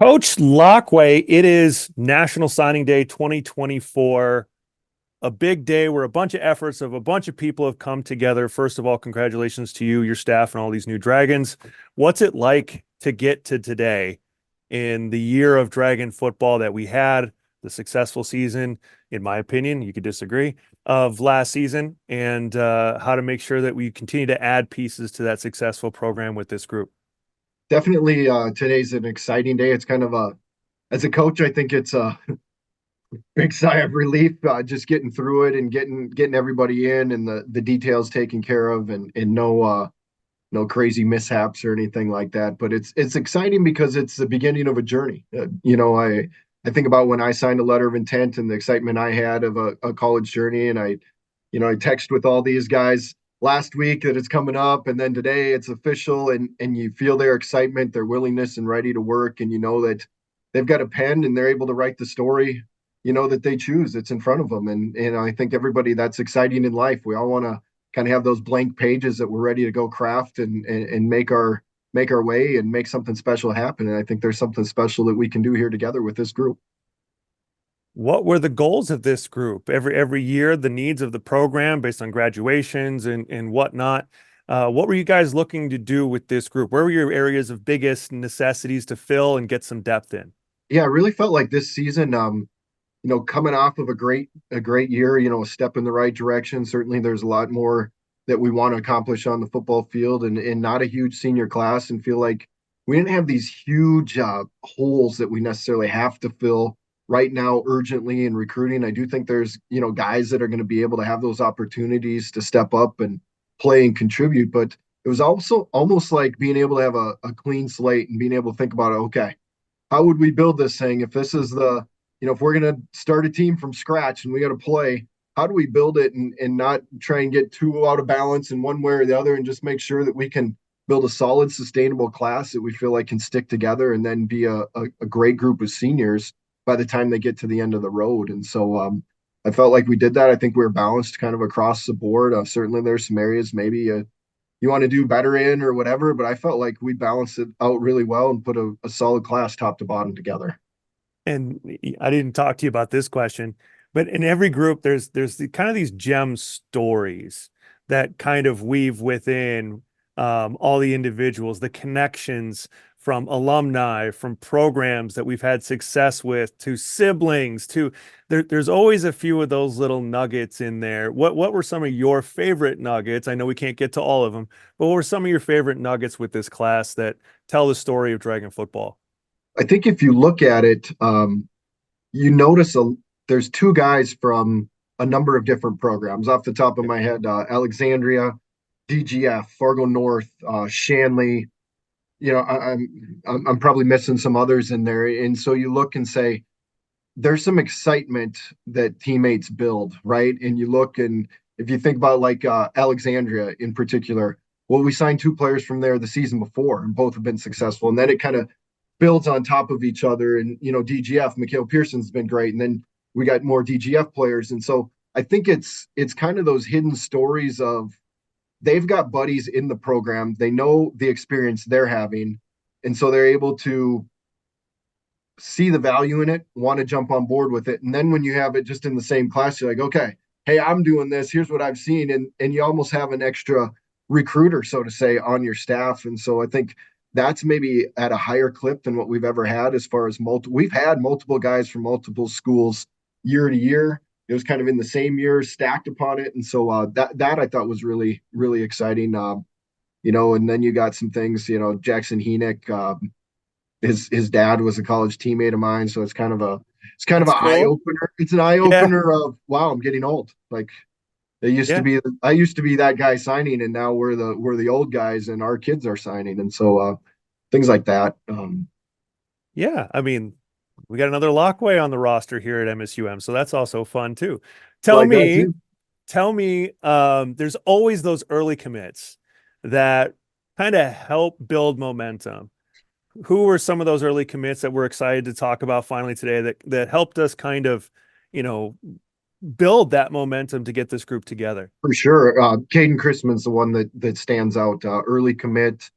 Coach Laqua, it is National Signing Day 2024, a big day where a bunch of efforts of a bunch of people have come together. First of all, congratulations to you, your staff, and all these new Dragons. What's it like to get to today in the year of Dragon football that we had, the successful season, in my opinion, you could disagree, of last season, and how to make sure that we continue to add pieces to that successful program with this group? Definitely, today's an exciting day. It's kind of as a coach, I think it's a big sigh of relief, just getting through it and getting everybody in and the details taken care of, and no crazy mishaps or anything like that. But it's exciting because it's the beginning of a journey. I think about when I signed a letter of intent and the excitement I had of a college journey, and I text with all these guys last week that it's coming up, and then today it's official, and you feel their excitement, their willingness, and ready to work, and you know that they've got a pen and they're able to write the story, that they choose. It's in front of them, and I think everybody, that's exciting in life. We all want to kind of have those blank pages that we're ready to go craft and make our way and make something special happen. And I think there's something special that we can do here together with this group. What were the goals of this group? Every year, the needs of the program based on graduations and whatnot. What were you guys looking to do with this group? Where were your areas of biggest necessities to fill and get some depth in? Yeah, I really felt like this season, coming off of a great year, a step in the right direction. Certainly there's a lot more that we want to accomplish on the football field, and not a huge senior class, and feel like we didn't have these huge holes that we necessarily have to fill right now urgently in recruiting. I do think there's, guys that are going to be able to have those opportunities to step up and play and contribute. But it was also almost like being able to have a clean slate and being able to think about it. Okay, how would we build this thing if this is if we're going to start a team from scratch and we got to play, how do we build it and not try and get too out of balance in one way or the other, and just make sure that we can build a solid, sustainable class that we feel like can stick together and then be a great group of seniors by the time they get to the end of the road. And so I felt like we did that. I think we were balanced kind of across the board. Certainly there's some areas maybe you want to do better in or whatever, but I felt like we balanced it out really well and put a solid class top to bottom together. And I didn't talk to you about this question, but in every group, there's kind of these gem stories that kind of weave within all the individuals, the connections from alumni, from programs that we've had success with, to siblings, to there's always a few of those little nuggets in there. What were some of your favorite nuggets? I know we can't get to all of them, but what were some of your favorite nuggets with this class that tell the story of Dragon football? I think if you look at it, you notice there's two guys from a number of different programs. Off the top of my head, Alexandria, DGF, Fargo North, Shanley. I'm probably missing some others in there, and so you look and say there's some excitement that teammates build, right? And you look, and if you think about like Alexandria in particular, well, we signed two players from there the season before, and both have been successful, and then it kind of builds on top of each other. And DGF, Mikhail Pearson's been great, and then we got more DGF players, and so I think it's kind of those hidden stories of they've got buddies in the program, they know the experience they're having, and so they're able to see the value in it, want to jump on board with it. And then when you have it just in the same class, you're like, okay, hey, I'm doing this. Here's what I've seen. And you almost have an extra recruiter, so to say, on your staff. And so I think that's maybe at a higher clip than what we've ever had as far as we've had multiple guys from multiple schools year to year. It was kind of in the same year stacked upon it. And so that I thought was really, really exciting. And then you got some things, Jackson Heenick, his dad was a college teammate of mine, so it's kind of That's an eye cool. opener. It's an eye Yeah, opener of wow, I'm getting old. Like it used to yeah, be, I used to be that guy signing, and now we're the old guys, and our kids are signing, and so things like that. yeah. I mean, we got another Lockway on the roster here at MSUM, so that's also fun too. Tell Like that me, too. tell me, there's always those early commits that kind of help build momentum. Who were some of those early commits that we're excited to talk about finally today that helped us kind of, you know, build that momentum to get this group together? For sure. Caden Chrisman's the one that stands out. Early commit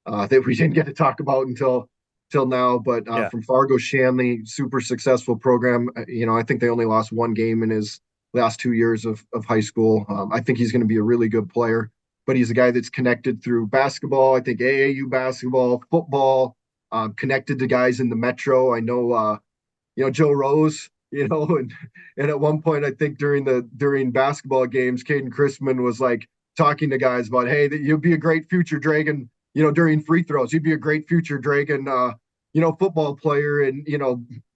that we didn't get to talk about until till now. But Yeah. from Fargo Shanley, super successful program. I think they only lost one game in his last 2 years of high school. I think he's going to be a really good player, but he's a guy that's connected through basketball. I think AAU basketball, football, connected to guys in the metro. I know, Joe Rose, and at one point I think during basketball games, Caden Chrisman was like talking to guys about, hey, that you'll be a great future Dragon, during free throws, you'd be a great future Dragon, football player, and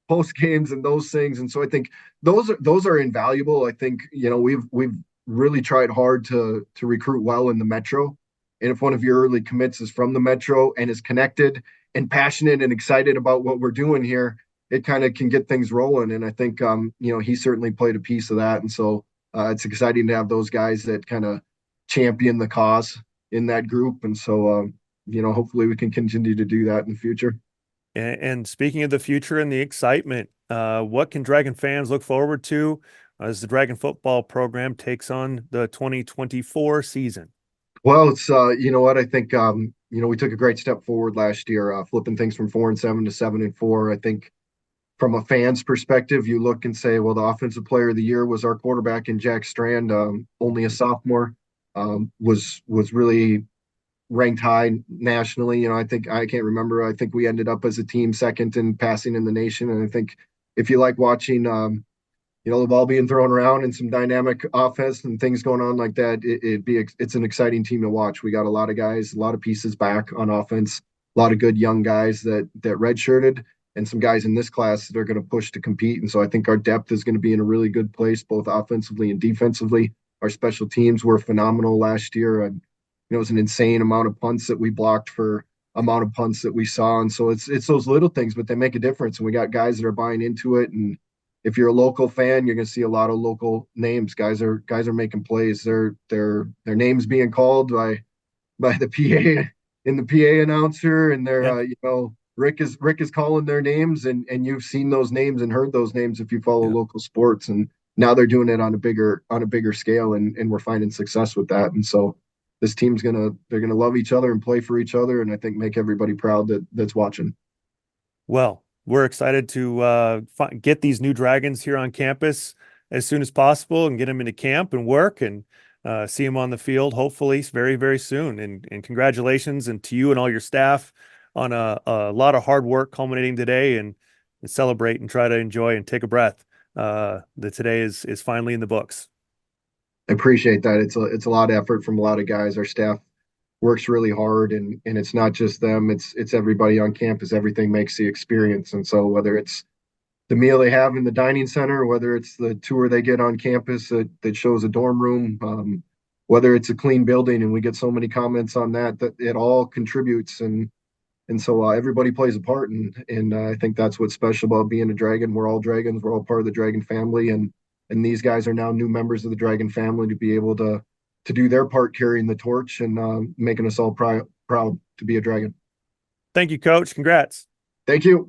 post games and those things. And so I think those are invaluable. I think we've really tried hard to recruit well in the metro. And if one of your early commits is from the metro and is connected and passionate and excited about what we're doing here, it kind of can get things rolling. And I think he certainly played a piece of that. And so it's exciting to have those guys that kind of champion the cause in that group. And so hopefully we can continue to do that in the future. And speaking of the future and the excitement, what can Dragon fans look forward to as the Dragon football program takes on the 2024 season? Well, it's you know what, I think we took a great step forward last year, flipping things from 4-7 to 7-4. I think from a fan's perspective, you look and say, well, the offensive player of the year was our quarterback in Jack Strand, only a sophomore, was really ranked high nationally. I think I can't remember. I think we ended up as a team second in passing in the nation. And I think if you like watching, the ball being thrown around and some dynamic offense and things going on like that, it's an exciting team to watch. We got a lot of guys, a lot of pieces back on offense, a lot of good young guys that redshirted, and some guys in this class that are going to push to compete. And so I think our depth is going to be in a really good place, both offensively and defensively. Our special teams were phenomenal last year. And it was an insane amount of punts that we blocked for amount of punts that we saw. And so it's those little things, but they make a difference. And we got guys that are buying into it. And if you're a local fan, you're going to see a lot of local names. Guys are making plays. Their names being called by the PA and the PA announcer, and Yeah. Rick is calling their names, and you've seen those names and heard those names if you follow Yeah. local sports. And now they're doing it on a bigger scale, and we're finding success with that. And so this team's they're gonna love each other and play for each other, and I think make everybody proud that's watching. Well, we're excited to get these new Dragons here on campus as soon as possible and get them into camp and work and see them on the field, hopefully very, very soon. And congratulations and to you and all your staff on a lot of hard work culminating today and celebrate and try to enjoy and take a breath. That today is finally in the books. I appreciate that. It's a lot of effort from a lot of guys. Our staff works really hard, and it's not just them. It's everybody on campus. Everything makes the experience. And so whether it's the meal they have in the dining center, whether it's the tour they get on campus that shows a dorm room, whether it's a clean building, and we get so many comments on that it all contributes. And so everybody plays a part, and I think that's what's special about being a Dragon. We're all Dragons. We're all part of the Dragon family, and these guys are now new members of the Dragon family to be able to do their part carrying the torch and making us all proud to be a Dragon. Thank you, Coach. Congrats. Thank you.